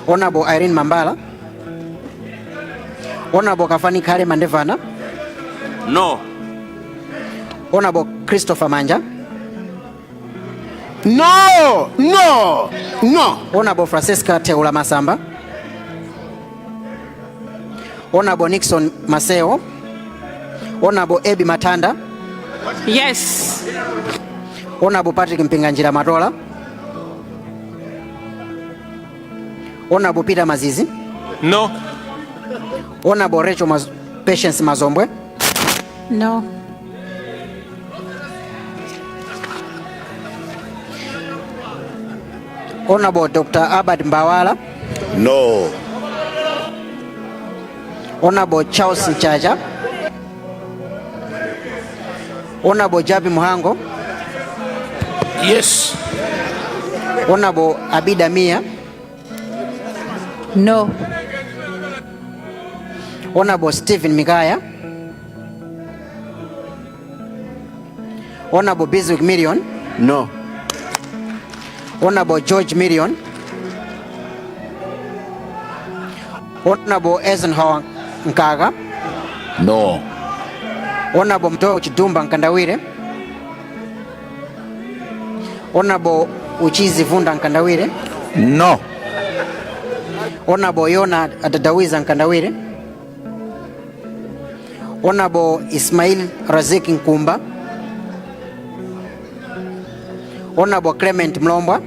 Honorable Irene Mambala. Honorable Kafani Kale Mandevana. No. Honorable Christopher Manja. No, no, no. Honorable Francesca Teula Masamba. Honorable Nixon Maseo. Honorable Ebi Matanda. Yes. Honorable Patrick Mpinganjira Marola. Honorable Peter Mazizi. No. Honorable Rachel Patience Mazombwe. No. Honorable Dr. Abad Mbawala. No. Honorable Charles Chaja. Honorable Jabi Muhango. Yes. Honorable Abida Mia. No. Honorable Stephen Migaya. Honorable Biswick Million. No. Honorable George Million. Honorable Eisenhower Nkaga. No. Honorable Mtoyo Chidumba Nkandawire. Honorable Uchizi Vunda Nkandawire. No. Honorable Yona Adadawiza Nkandawire. Honorable Ismail Raziki Nkumba. Honorable Clement Mlombwa.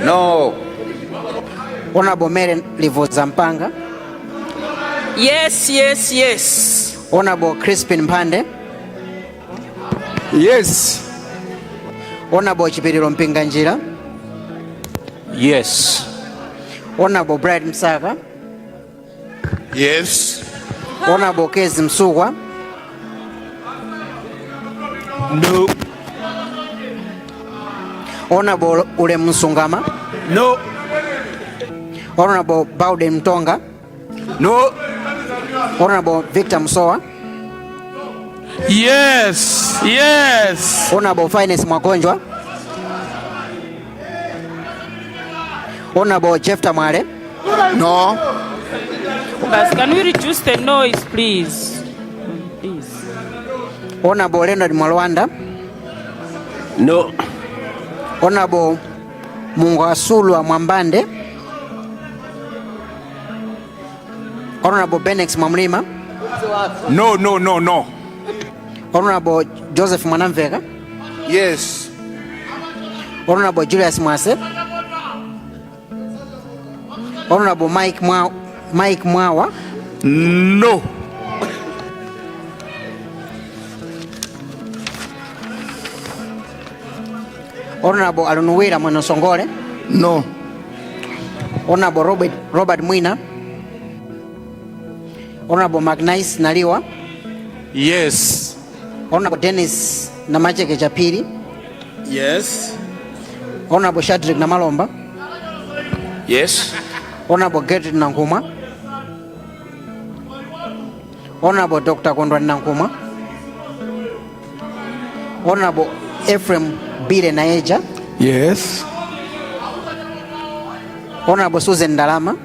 No. Honorable Mary Livoza Mpanga. Yes, yes, yes. Honorable Crispin Mpande. Yes. Honorable Chipirilo Mpinganjira. Yes. Honorable Brad Msaka. Yes. Honorable Kezi Msugwa. No. Honorable Ule Msungama. No. Honorable Bowden Mtonga. No. Honorable Victor Msoa. Yes. Yes. Honorable Finance Mwagonjwa. Honorable Jefta Mwale. No. But can we reduce the noise, please? Please. Honorable Leonard Mwalwanda. No. Honorable Mungwasulwa Mwambande. Honorable Benex Mwamlima. No, no, no, no. Honorable Joseph Mwanamvega. Yes. Honorable Julius Mwase. Honorable Mike Mwawa. No. Honorable Alunuwira Mwenosongole. No. Honorable Robert Mwina. Honorable Magnais Naliwa. Yes. Honorable Dennis Namacheke Chapiri. Yes. Honorable Shadrack Namalomba. Yes. Honorable Gertrude Nankuma. Honorable Dr. Kondwani Nankuma. Honorable Ephraim Bire Naeja. Yes. Honorable Susan Dalama.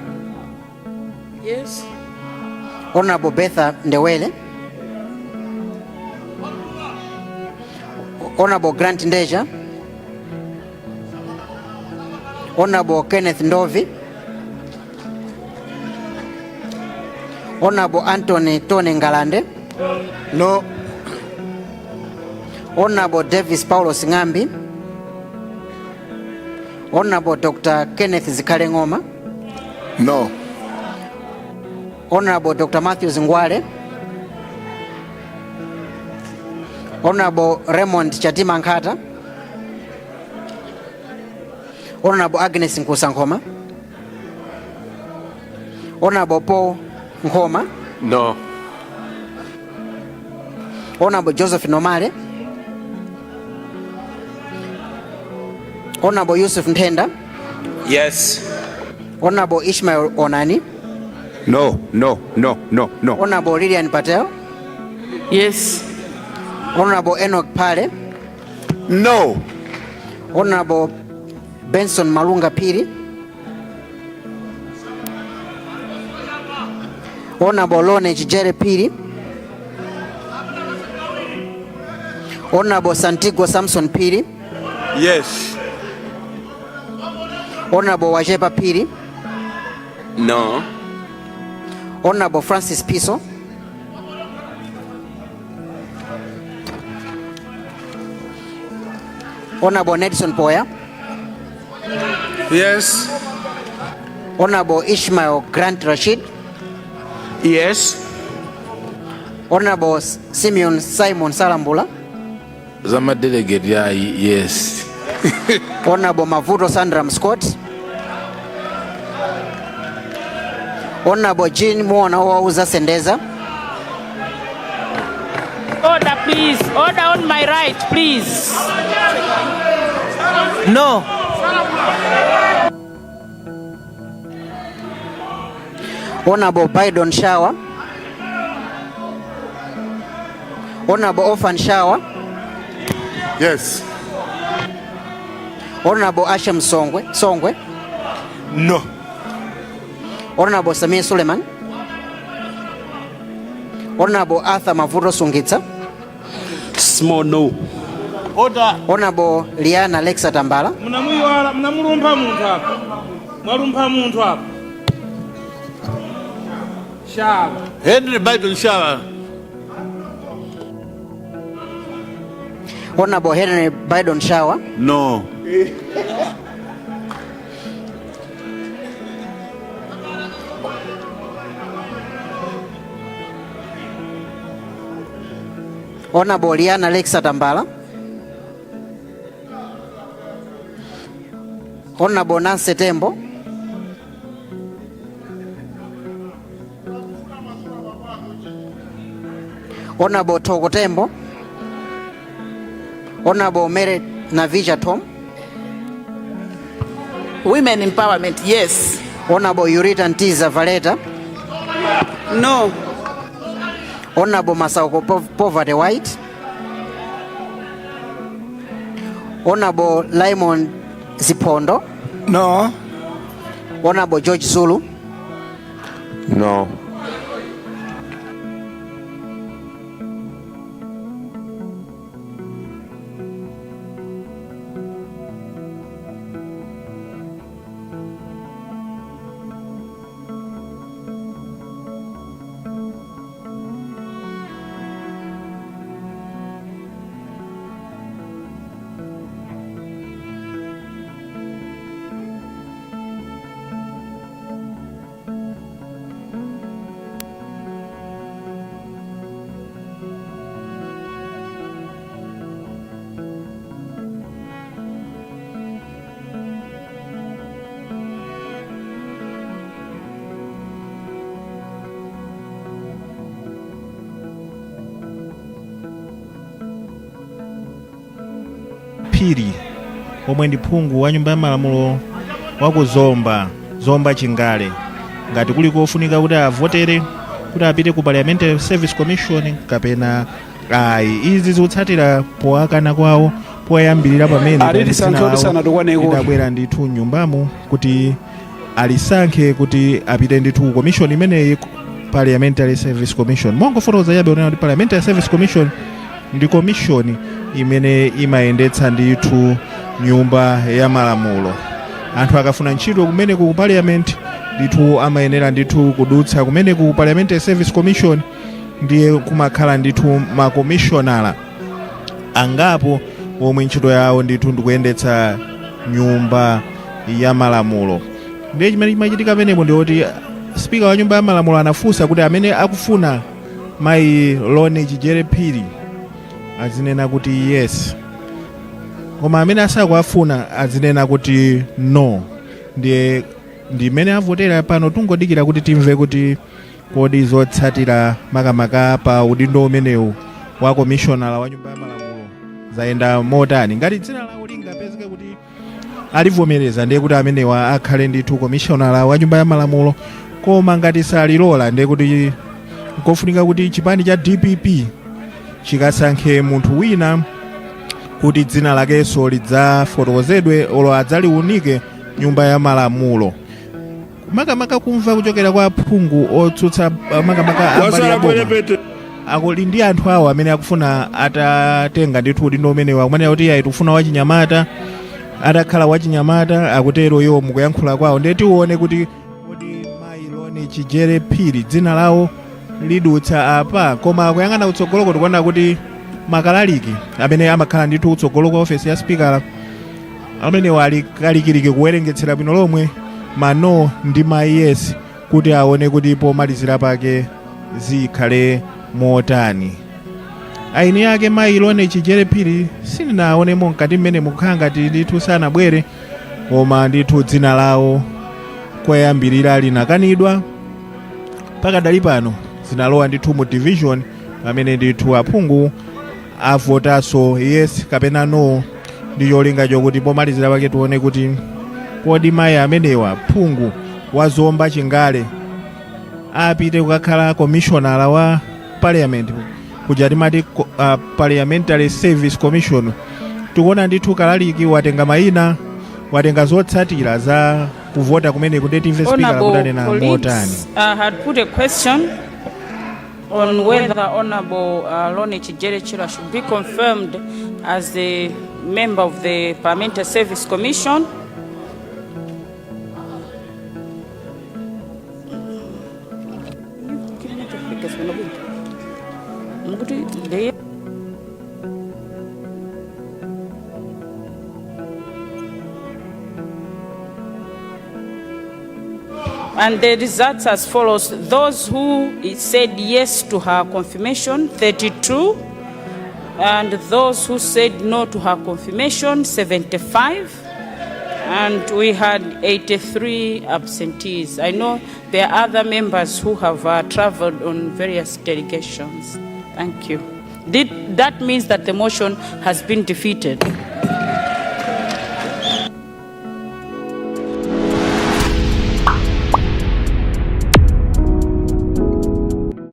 Yes. Honorable Betha Ndewele. Honorable Grant Ndeja. Honorable Kenneth Ndovi. Honorable Anthony Tone Ngalande. No. Honorable Davis Paulo Singambi. Honorable Dr. Kenneth Zikale Ngoma. No. Honorable Dr. Matthew Ngwale. Honorable Raymond Chatima Nkata. Honorable Agnes Nkusankoma. Honorable Paul Nkoma. No. Honorable Joseph Nomale. Honorable Yusuf Ntenda. Yes. Honorable Ishmael Onani. No, no, no, no, no. Honorable Lilian Patel. Yes. Honorable Enoch Pale. No. Honorable Benson Malunga Piri. Honorable Lone Chijere Piri. Honorable Santiago Samson Piri. Yes. Honorable Wajepa Piri. No. Honorable Francis Piso. Honorable Nedson Poya. Yes. Honorable Ishmael Grant Rashid. Yes. Honorable Simeon Simon Salambula. Zama delegate, yeah, yes. Honorable Mavuto Sandram Scott. Honorable Jean Mwana Wauza Sendeza. Order, please. Order on my right, please. No. Honorable Biden Shower. Honorable Orphan Shower. Yes. Honorable Asham Songwe. No. Honorable Samir Suleiman. Honorable Arthur Mavuto Sungitsa. Small no. Order. Honorable Liana Alexa Tambala. Mnamwiwala, mnamulumpa muntu hapa. Mwalumpa muntu hapa. Shawa. Henry Biden Shawa. Honorable Henry Biden Shower. No. Honorable Liana Alexa Tambala. Honorable Nancy Tembo. Honorable Togo Tembo. Honorable Mary Navija Tom. Women empowerment, yes. Honorable Yurita Ntiza Valeta. No. Honorable Masauko Poverty White. Honorable Limon Zipondo. No. Honorable George Zulu. No. Piri omwe ndi phungu wa nyumba ya malamulo wa ku Zomba Chingale ngati kuli kofunika kuti avotere kuti apite ku Parliamentary Service Commission kapena ayi. Izi zikutsatira poakana kwawo poyambirira pamene idabwera ndithu nyumbamo kuti alisankhe kuti apite ndithu ku commission imeneyi Parliamentary Service Commission. Mongofotokoza yabe onena kuti Parliamentary Service Commission ndi commission imene imayendetsa ndithu nyumba ya malamulo. Anthu akafuna ntchito kumeneku ku parliament ndithu amayenera ndithu kudutsa kumeneku ku Parliamentary Service Commission, ndiye kumakhala ndithu makomishonala angapo omwe ntchito yawo ndithu ndikuyendetsa nyumba ya malamulo. Ndiye chimene chimachitika pamenepo ndiyoti spika wa nyumba ya malamulo anafunsa kuti amene akufuna mayi Lone Chijere Piri azinena kuti yes, koma amene asakuafuna azinena kuti no. Ndiye ndimene avotera pano tungodikira kuti timve kuti kodi zotsatira makamaka pa udindo umenewu wa komishonala wa nyumba ya malamulo zayenda motani. Ngati dzina lawo lingapezeke kuti alivomereza ndiye kuti amenewa akhale ndithu komishonala wa nyumba ya malamulo, koma ngati salilola ndiye kuti kofunika kuti chipani cha DPP chikasankhe munthu wina kuti dzina lakenso lidzafotokozedwe olo adzaliunike nyumba ya malamulo. makamaka kumva kuchokera kwa aphungu otsutsa makamaka ambali ya boma akuli ndi anthu awo amene akufuna atatenga ndithu udindo umenewa akumanena kuti ayi tikufuna wachinyamata atakhala wachinyamata akutero iwo mukuyankhula kwawo ndiye tione kuti mayi Loni Chijere Phiri dzina lawo lidutsa apa koma kuyang'ana utsogoloko tikuona kuti makalaliki amene amakhala ndithu utsogolo kwa ofesi ya spikala amenewa ali kalikiliki kuwerengetsera bwino lomwe mano ndi yes kuti aone kuti pomalizira pake zikhale motani. Aini yake mayi Loni Chijere Phiri sindinaonemo mkati mmene mukhala ngati ndithu sanabwere koma ndithu dzina lawo koyambirira linakanidwa pakadali pano zinalowa ndithu mu division pamene ndithu aphungu avotaso yes kapena no ndi cholinga chokuti pomalizira pake tione kuti kodi mayi amenewa phungu wa Zomba Chingale apite kukakhala commissioner wa parliament kuja timati parliamentary service commission. Tikuona ndithu kalaliki watenga mayina watenga zotsatira za kuvota kumene kuti timve speaker kutanena motani. Had put a question on whether Honorable Loni Chijere Phiri should be confirmed as a member of the Parliamentary Service Commission. And the results as follows: those who said yes to her confirmation, 32, and those who said no to her confirmation, 75, and we had 83 absentees. I know there are other members who have traveled on various delegations. Thank you. That means that the motion has been defeated.